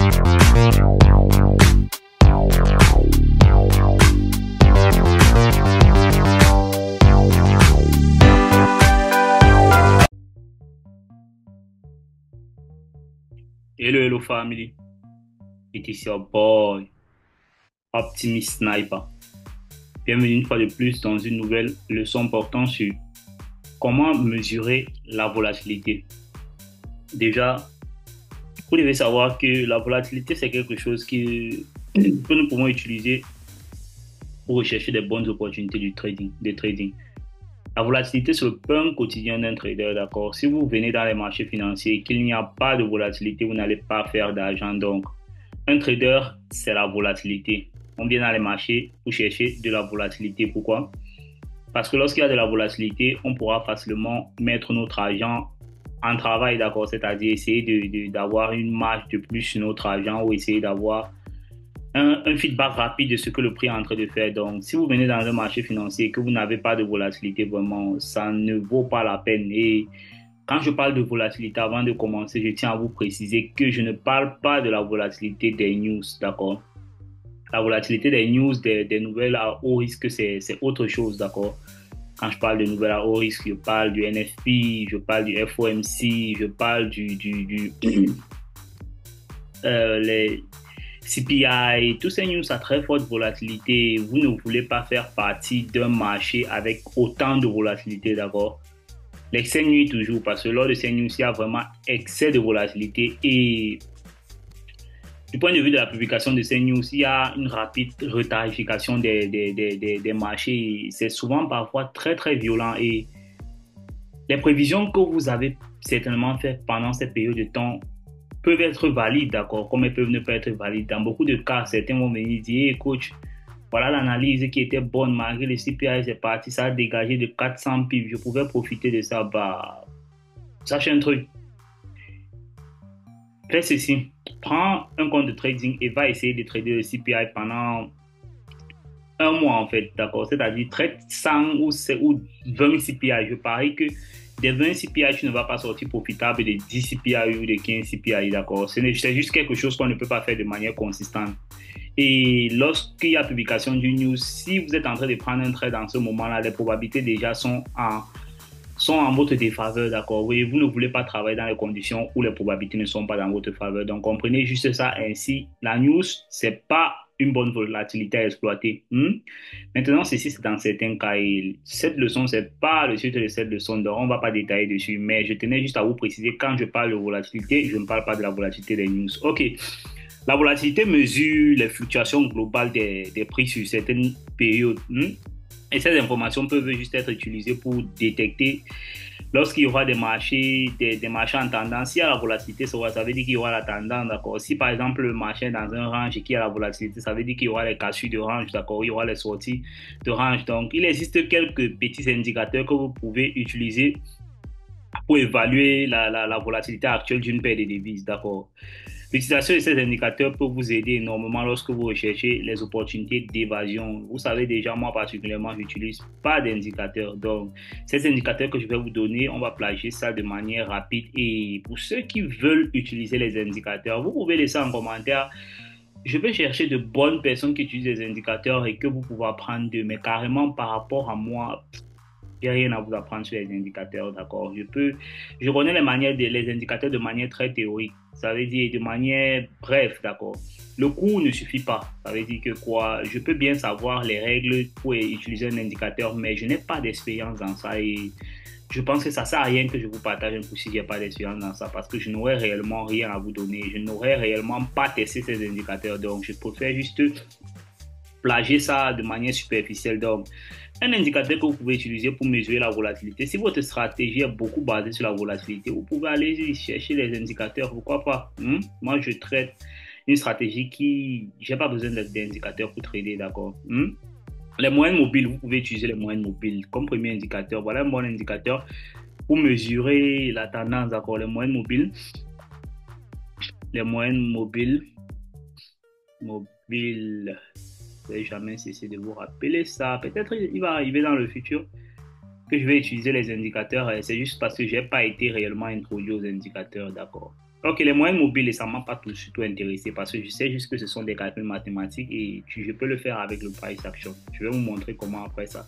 Hello, hello family. It is your boy, Optimist Sniper. Bienvenue une fois de plus dans une nouvelle leçon portant sur comment mesurer la volatilité. Déjà, vous devez savoir que la volatilité, c'est quelque chose que nous pouvons utiliser pour rechercher des bonnes opportunités du trading. La volatilité, c'est le pain quotidien d'un trader, d'accord? Si vous venez dans les marchés financiers et qu'il n'y a pas de volatilité, vous n'allez pas faire d'argent. Donc, un trader, c'est la volatilité. On vient dans les marchés pour chercher de la volatilité. Pourquoi? Parce que lorsqu'il y a de la volatilité, on pourra facilement mettre notre argent en travail, d'accord? C'est-à-dire essayer d'avoir une marge de plus sur notre argent ou essayer d'avoir un feedback rapide de ce que le prix est en train de faire. Donc, si vous venez dans un marché financier et que vous n'avez pas de volatilité, vraiment, ça ne vaut pas la peine. Et quand je parle de volatilité, avant de commencer, je tiens à vous préciser que je ne parle pas de la volatilité des news, d'accord? La volatilité des news, des nouvelles à haut risque, c'est autre chose, d'accord? Quand je parle de nouvelles à haut risque, je parle du NFP, je parle du FOMC, je parle les CPI, tous ces news à très forte volatilité. Vous ne voulez pas faire partie d'un marché avec autant de volatilité, d'accord? L'excès nuit toujours parce que lors de ces news, il y a vraiment excès de volatilité et du point de vue de la publication de ces news, il y a une rapide retarification des marchés. C'est souvent parfois très très violent et les prévisions que vous avez certainement faites pendant cette période de temps peuvent être valides, d'accord, comme elles peuvent ne pas être valides. Dans beaucoup de cas, certains vont venir dire, hey, coach, voilà l'analyse qui était bonne, malgré le CPI, c'est parti, ça a dégagé de 400 pips, je pouvais profiter de ça. Bah, sachez un truc, fais ceci, prends un compte de trading et va essayer de trader le CPI pendant un mois en fait, d'accord, c'est-à-dire trade 100 ou 20 CPI, je parie que des 20 CPI, tu ne vas pas sortir profitable des 10 CPI ou des 15 CPI, d'accord? C'est juste quelque chose qu'on ne peut pas faire de manière consistante. Et lorsqu'il y a publication du news, si vous êtes en train de prendre un trade en ce moment-là, les probabilités déjà sont en votre défaveur, d'accord? Oui, vous ne voulez pas travailler dans les conditions où les probabilités ne sont pas dans votre faveur. Donc, comprenez juste ça ainsi. La news, c'est pas une bonne volatilité à exploiter. Maintenant, ceci, c'est dans certains cas. Et cette leçon, c'est pas le sujet de cette leçon, donc on va pas détailler dessus. Mais je tenais juste à vous préciser, quand je parle de volatilité, je ne parle pas de la volatilité des news. OK. La volatilité mesure les fluctuations globales des prix sur certaines périodes. Et ces informations peuvent juste être utilisées pour détecter lorsqu'il y aura des marchés en tendance. S'il y a la volatilité, ça veut dire qu'il y aura la tendance, d'accord. Si par exemple le marché est dans un range et qu'il y a la volatilité, ça veut dire qu'il y aura les cassures de range, d'accord. Il y aura les sorties de range. Donc, il existe quelques petits indicateurs que vous pouvez utiliser pour évaluer la volatilité actuelle d'une paire de devises, d'accord. L'utilisation de ces indicateurs peut vous aider énormément lorsque vous recherchez les opportunités d'évasion. Vous savez déjà, moi particulièrement, je n'utilise pas d'indicateurs. Donc, ces indicateurs que je vais vous donner, on va plager ça de manière rapide. Et pour ceux qui veulent utiliser les indicateurs, vous pouvez laisser en commentaire. Je vais chercher de bonnes personnes qui utilisent les indicateurs et que vous pouvez apprendre d'eux. Mais carrément, par rapport à moi, j'ai rien à vous apprendre sur les indicateurs, d'accord? Je connais les indicateurs de manière très théorique. Ça veut dire de manière bref, d'accord? Le cours ne suffit pas. Ça veut dire que quoi? Je peux bien savoir les règles pour utiliser un indicateur, mais je n'ai pas d'expérience dans ça et je pense que ça sert à rien que je vous partage un coup si j'ai pas d'expérience dans ça parce que je n'aurais réellement rien à vous donner. Je n'aurais réellement pas testé ces indicateurs, donc je préfère juste plager ça de manière superficielle. Donc, un indicateur que vous pouvez utiliser pour mesurer la volatilité. Si votre stratégie est beaucoup basée sur la volatilité, vous pouvez aller chercher les indicateurs. Pourquoi pas? Moi, je traite une stratégie qui... J'ai pas besoin d'indicateurs pour trader, d'accord? Les moyennes mobiles, vous pouvez utiliser les moyennes mobiles comme premier indicateur. Voilà un bon indicateur pour mesurer la tendance, d'accord? Les moyennes mobiles. Je vais jamais cesser de vous rappeler ça. Peut-être il va arriver dans le futur que je vais utiliser les indicateurs. C'est juste parce que je n'ai pas été réellement introduit aux indicateurs, d'accord. Ok, les moyennes mobiles, ça m'a pas tout surtout intéressé parce que je sais juste que ce sont des calculs mathématiques et je peux le faire avec le price action. Je vais vous montrer comment après ça.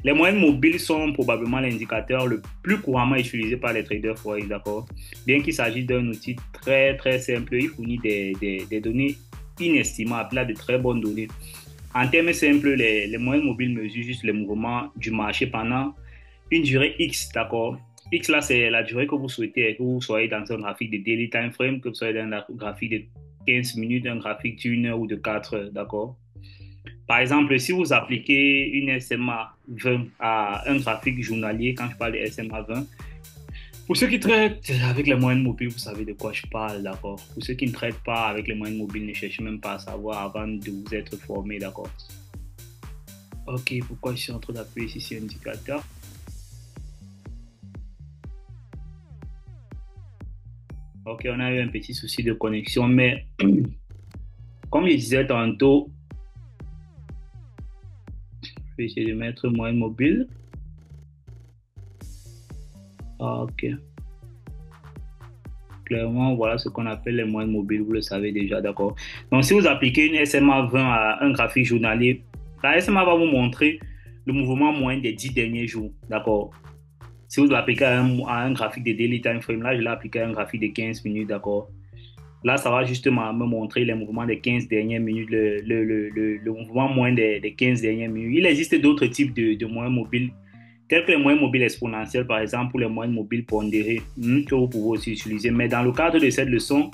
Les moyennes mobiles sont probablement l'indicateur le plus couramment utilisé par les traders forex, d'accord? Bien qu'il s'agisse d'un outil très très simple, il fournit des données inestimables, là, de très bonnes données. En termes simples, les moyennes mobiles mesurent juste les mouvements du marché pendant une durée X, d'accord? X, là, c'est la durée que vous souhaitez, que vous soyez dans un graphique de daily time frame, que vous soyez dans un graphique de 15 minutes, un graphique d'une heure ou de 4 heures, d'accord? Par exemple, si vous appliquez une SMA 20 à un graphique journalier, quand je parle de SMA 20, pour ceux qui traitent avec les moyennes mobiles, vous savez de quoi je parle, d'accord? Pour ceux qui ne traitent pas avec les moyennes mobiles, ne cherchez même pas à savoir avant de vous être formé, d'accord? Ok, pourquoi je suis en train d'appuyer ici sur indicateur? Ok, on a eu un petit souci de connexion, mais comme je disais tantôt, je vais essayer de mettre moyenne mobile. Ok. Clairement, voilà ce qu'on appelle les moyennes mobiles, vous le savez déjà, d'accord. Donc, si vous appliquez une SMA 20 à un graphique journalier, la SMA va vous montrer le mouvement moyen des 10 derniers jours, d'accord. Si vous l'appliquez à un graphique de daily time frame, là, je l'ai appliqué à un graphique de 15 minutes, d'accord. Là, ça va justement me montrer les mouvements des 15 dernières minutes, le mouvement moyen des 15 dernières minutes. Il existe d'autres types de moyens mobiles, tels que les moyens mobiles exponentiels, par exemple, ou les moyens mobiles pondérés, que vous pouvez aussi utiliser. Mais dans le cadre de cette leçon,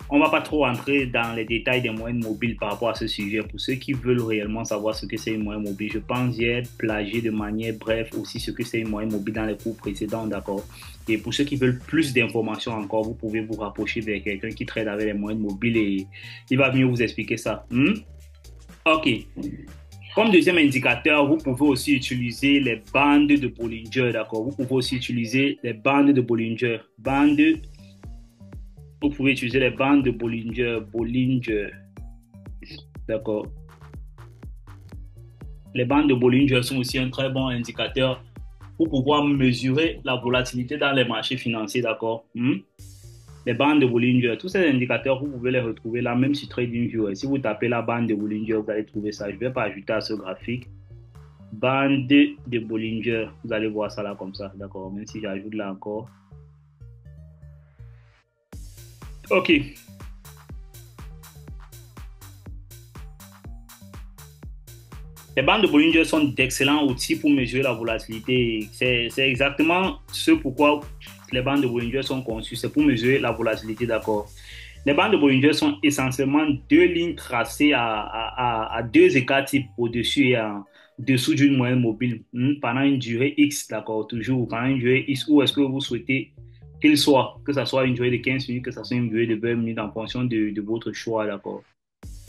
on ne va pas trop entrer dans les détails des moyennes mobiles par rapport à ce sujet. Pour ceux qui veulent réellement savoir ce que c'est une moyenne mobile, je pense y être plagié de manière brève aussi ce que c'est une moyenne mobile dans les cours précédents, d'accord? Et pour ceux qui veulent plus d'informations encore, vous pouvez vous rapprocher de quelqu'un qui traite avec les moyennes mobiles et il va mieux vous expliquer ça. Ok. Comme deuxième indicateur, vous pouvez aussi utiliser les bandes de Bollinger, d'accord? Vous pouvez aussi utiliser les bandes de Bollinger. Vous pouvez utiliser les bandes de Bollinger, d'accord? Les bandes de Bollinger sont aussi un très bon indicateur pour pouvoir mesurer la volatilité dans les marchés financiers, d'accord? Les bandes de Bollinger, tous ces indicateurs, vous pouvez les retrouver là, même sur TradingView. Si vous tapez la bande de Bollinger, vous allez trouver ça. Je ne vais pas ajouter à ce graphique. Bande de Bollinger, vous allez voir ça là comme ça, d'accord? Même si j'ajoute là encore. Ok. Les bandes de Bollinger sont d'excellents outils pour mesurer la volatilité. C'est exactement ce pourquoi les bandes de Bollinger sont conçues. C'est pour mesurer la volatilité, d'accord? Les bandes de Bollinger sont essentiellement deux lignes tracées à deux écarts types au-dessus et en dessous d'une moyenne mobile pendant une durée X, d'accord? Toujours pendant une durée X, où est-ce que vous souhaitez qu'il soit, que ce soit une durée de 15 minutes, que ce soit une durée de 20 minutes en fonction de votre choix, d'accord?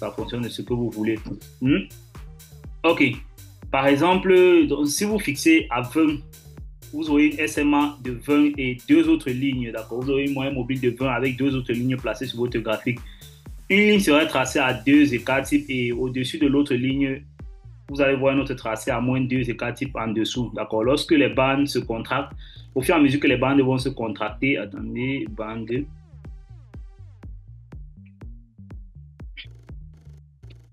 En fonction de ce que vous voulez. Ok. Par exemple, si vous fixez à 20, vous aurez une SMA de 20 et deux autres lignes, d'accord? Vous aurez une moyenne mobile de 20 avec deux autres lignes placées sur votre graphique. Une ligne sera tracée à 2 écarts types et au-dessus de l'autre ligne, vous allez voir notre tracé à moins 2 écarts types en dessous, d'accord? Lorsque les bandes se contractent, au fur et à mesure que les bandes vont se contracter, attendez, bandes.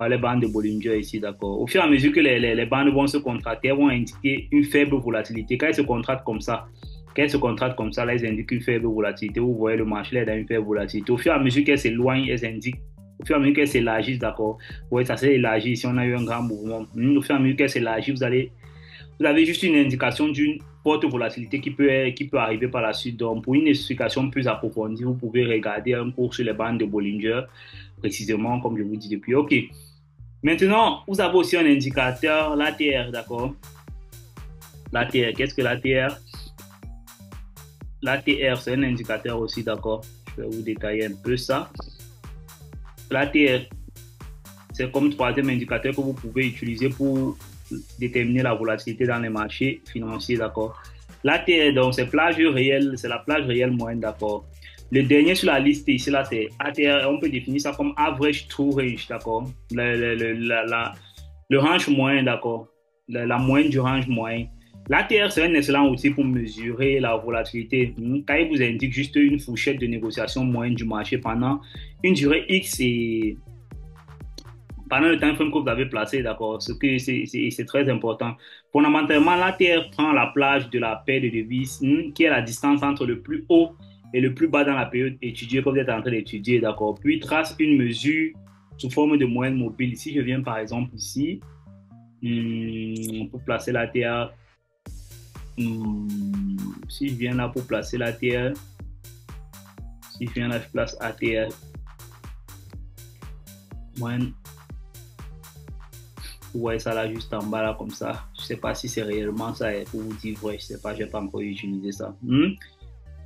Les bandes de Bollinger ici, d'accord. Au fur et à mesure que les bandes vont se contracter, elles vont indiquer une faible volatilité. Quand elles se contractent comme ça, là, elles indiquent une faible volatilité. Vous voyez, le marché là, est dans une faible volatilité. Au fur et à mesure qu'elles s'éloignent, elles indiquent. Au fur et à mesure qu'elles s'élargissent, d'accord. Vous voyez, ça s'est élargi. Ici, on a eu un grand mouvement. Au fur et à mesure qu'elles s'élargissent, vous avez juste une indication d'une forte volatilité qui peut arriver par la suite. Donc, pour une explication plus approfondie, vous pouvez regarder un cours sur les bandes de Bollinger, précisément, comme je vous dis depuis. OK. Maintenant, vous avez aussi un indicateur, l'ATR, d'accord? L'ATR, qu'est-ce que l'ATR? L'ATR, c'est un indicateur aussi, d'accord? Je vais vous détailler un peu ça. L'ATR, c'est comme troisième indicateur que vous pouvez utiliser pour déterminer la volatilité dans les marchés financiers, d'accord? L'ATR, donc, c'est la plage réelle moyenne, d'accord? Le dernier sur la liste ici, là, c'est ATR. On peut définir ça comme average true range, d'accord? Le range moyen, d'accord? La moyenne du range moyen. L'ATR, c'est un excellent outil pour mesurer la volatilité. Quand il vous indique juste une fourchette de négociation moyenne du marché pendant une durée X et pendant le time frame que vous avez placé, d'accord, c'est très important. Fondamentalement, l'ATR prend la plage de la paire de devises, qui est la distance entre le plus haut et le plus bas dans la période étudiée que vous êtes en train d'étudier, d'accord. Puis trace une mesure sous forme de moyenne mobile. Si je viens par exemple ici, pour placer l'ATR, si je viens là pour placer l'ATR, si je viens là, je place ATR, moyenne. Vous voyez ça là juste en bas là comme ça. Je ne sais pas si c'est réellement ça pour vous dire vrai. Je ne sais pas, je n'ai pas encore utilisé ça.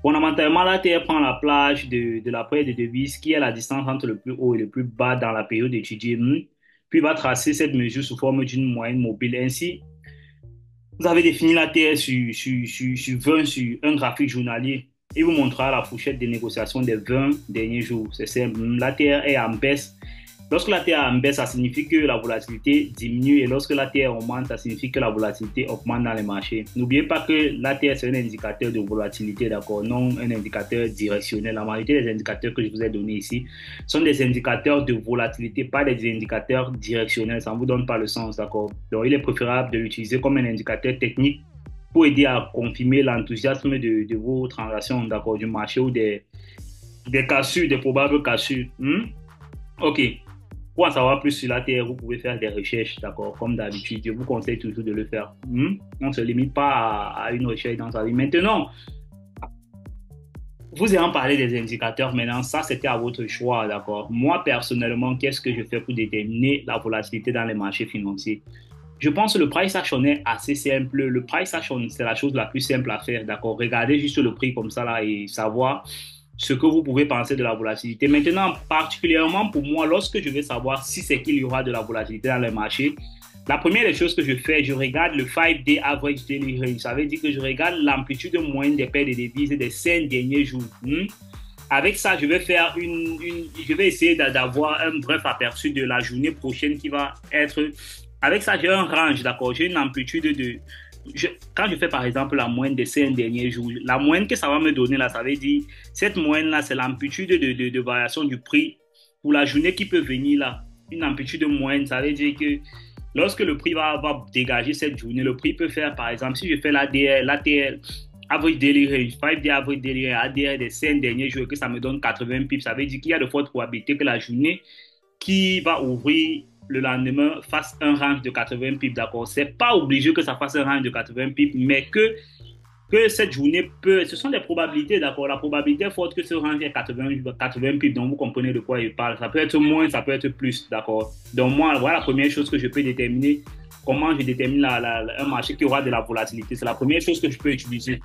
Fondamentalement, la Terre prend la plage de la paire de devises qui est la distance entre le plus haut et le plus bas dans la période étudiée. Puis va tracer cette mesure sous forme d'une moyenne mobile. Ainsi, vous avez défini la Terre sur 20 sur un graphique journalier. Il vous montrera la fourchette des négociations des 20 derniers jours. C'est simple. La Terre est en baisse. Lorsque la Terre est en baisse, ça signifie que la volatilité diminue et lorsque la Terre augmente, ça signifie que la volatilité augmente dans les marchés. N'oubliez pas que la Terre, c'est un indicateur de volatilité, d'accord, non un indicateur directionnel. La majorité des indicateurs que je vous ai donnés ici sont des indicateurs de volatilité, pas des indicateurs directionnels. Ça ne vous donne pas le sens, d'accord. Donc, il est préférable de l'utiliser comme un indicateur technique pour aider à confirmer l'enthousiasme de vos transactions, d'accord, du marché ou des cassures, des probables cassures. OK. Pour en savoir plus sur la Terre, vous pouvez faire des recherches, d'accord, comme d'habitude. Je vous conseille toujours de le faire. On ne se limite pas à une recherche dans sa vie. Maintenant, vous ayant parlé des indicateurs, maintenant, ça, c'était à votre choix, d'accord. Moi, personnellement, qu'est-ce que je fais pour déterminer la volatilité dans les marchés financiers? Je pense que le price action est assez simple. Le price action, c'est la chose la plus simple à faire, d'accord. Regardez juste le prix comme ça, là, et savoir ce que vous pouvez penser de la volatilité. Maintenant, particulièrement pour moi, lorsque je veux savoir si c'est qu'il y aura de la volatilité dans les marchés, la première des choses que je fais, je regarde le 5-day average daily range. Ça veut dire que je regarde l'amplitude moyenne des paires de devises des 5 derniers jours. Avec ça, je vais faire je vais essayer d'avoir un bref aperçu de la journée prochaine qui va être. Avec ça, j'ai un range, d'accord. J'ai une amplitude quand je fais par exemple la moyenne des 5 derniers jours, la moyenne que ça va me donner là, ça veut dire, cette moyenne là, c'est l'amplitude de variation du prix pour la journée qui peut venir là. Une amplitude moyenne, ça veut dire que lorsque le prix va dégager cette journée, le prix peut faire par exemple, si je fais l'ATL, average daily range, 5-day average daily range, ADR des 5 derniers jours, que ça me donne 80 pips, ça veut dire qu'il y a de fortes probabilités que la journée qui va ouvrir le lendemain fasse un range de 80 pips, d'accord. C'est pas obligé que ça fasse un range de 80 pips, mais que cette journée peut, ce sont des probabilités, d'accord. La probabilité est forte que ce range est 80 pips, donc vous comprenez de quoi il parle. Ça peut être moins, ça peut être plus, d'accord. Donc moi, voilà la première chose que je peux déterminer, comment je détermine un marché qui aura de la volatilité. C'est la première chose que je peux utiliser.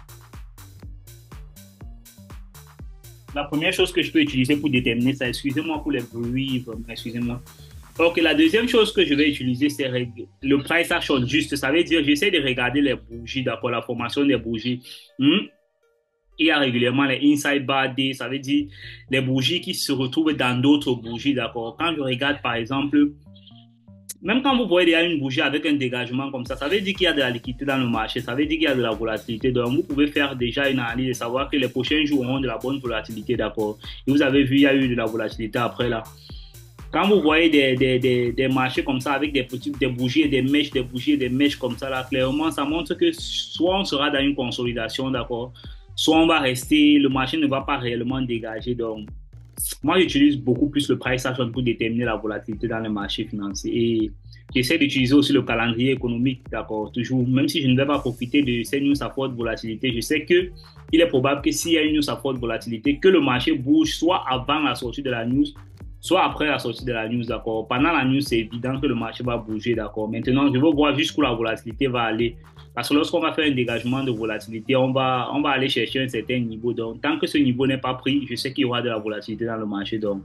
La première chose que je peux utiliser pour déterminer ça, excusez-moi pour les bruits, excusez-moi. Ok, la deuxième chose que je vais utiliser, c'est le price action juste. Ça veut dire, j'essaie de regarder les bougies, d'accord, la formation des bougies. Il y a régulièrement les inside bar day, ça veut dire les bougies qui se retrouvent dans d'autres bougies, d'accord. Quand je regarde, par exemple, même quand vous voyez déjà une bougie avec un dégagement comme ça veut dire qu'il y a de la liquidité dans le marché, ça veut dire qu'il y a de la volatilité. Donc, vous pouvez faire déjà une analyse et savoir que les prochains jours auront de la bonne volatilité, d'accord. Et vous avez vu, il y a eu de la volatilité après là. Quand vous voyez des marchés comme ça avec des bougies et des mèches comme ça, là, clairement, ça montre que soit on sera dans une consolidation, d'accord, soit on va rester, le marché ne va pas réellement dégager. Donc, moi, j'utilise beaucoup plus le price action pour déterminer la volatilité dans les marchés financiers. Et j'essaie d'utiliser aussi le calendrier économique, d'accord, toujours. Même si je ne vais pas profiter de ces news à forte volatilité, je sais que il est probable que s'il y a une news à forte volatilité, que le marché bouge soit avant la sortie de la news, soit après la sortie de la news, d'accord. Pendant la news, c'est évident que le marché va bouger, d'accord. Maintenant, je veux voir jusqu'où la volatilité va aller. Parce que lorsqu'on va faire un dégagement de volatilité, on va aller chercher un certain niveau. Donc, tant que ce niveau n'est pas pris, je sais qu'il y aura de la volatilité dans le marché. Donc,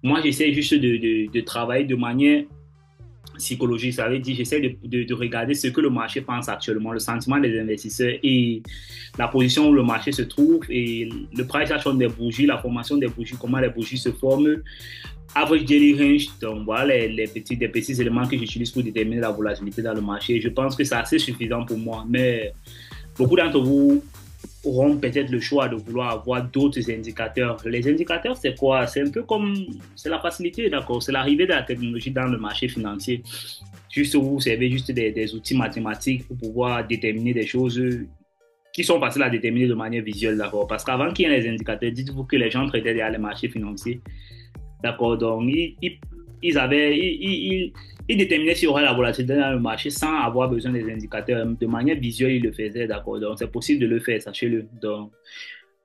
moi, j'essaie juste de travailler de manière psychologie. Ça veut dire, j'essaie de regarder ce que le marché pense actuellement, le sentiment des investisseurs et la position où le marché se trouve et le price action des bougies, la formation des bougies, comment les bougies se forment, average daily range. Donc voilà des petits éléments que j'utilise pour déterminer la volatilité dans le marché. Je pense que c'est assez suffisant pour moi, mais beaucoup d'entre vous auront peut-être le choix de vouloir avoir d'autres indicateurs. Les indicateurs, c'est quoi? C'est un peu comme, c'est la facilité, d'accord? C'est l'arrivée de la technologie dans le marché financier. Juste vous servez juste des outils mathématiques pour pouvoir déterminer des choses qui sont faciles à déterminer de manière visuelle, d'accord? Parce qu'avant qu'il y ait les indicateurs, dites-vous que les gens traitaient derrière les marchés financiers, d'accord? Donc, ils déterminaient s'il y aurait la volatilité dans le marché sans avoir besoin des indicateurs. De manière visuelle, ils le faisaient, d'accord? Donc, c'est possible de le faire, sachez-le. Donc,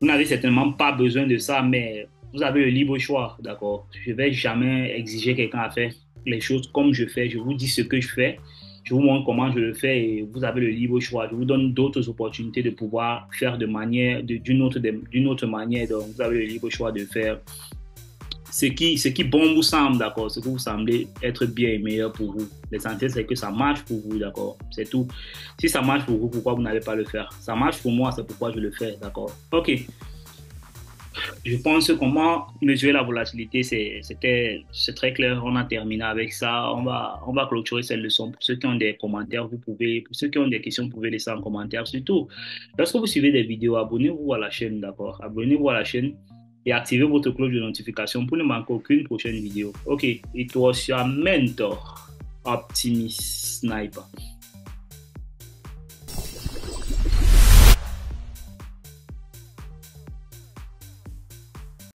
vous n'avez certainement pas besoin de ça, mais vous avez le libre choix, d'accord? Je ne vais jamais exiger quelqu'un à faire les choses comme je fais. Je vous dis ce que je fais. Je vous montre comment je le fais et vous avez le libre choix. Je vous donne d'autres opportunités de pouvoir faire d'une autre manière. Donc, vous avez le libre choix de faire ce qui bon vous semble, d'accord, ce que vous semblez être bien et meilleur pour vous. L'essentiel, c'est que ça marche pour vous, d'accord, c'est tout. Si ça marche pour vous, pourquoi vous n'allez pas le faire? Ça marche pour moi, c'est pourquoi je le fais, d'accord. Ok, je pense que comment mesurer la volatilité, c'est très clair. On a terminé avec ça. On va clôturer cette leçon. Pour ceux qui ont des commentaires, pour ceux qui ont des questions, vous pouvez laisser en commentaire. Surtout, lorsque vous suivez des vidéos, abonnez-vous à la chaîne, d'accord? Abonnez-vous à la chaîne et activez votre cloche de notification pour ne manquer aucune prochaine vidéo. Ok, it was your mentor, Optimus Sniper.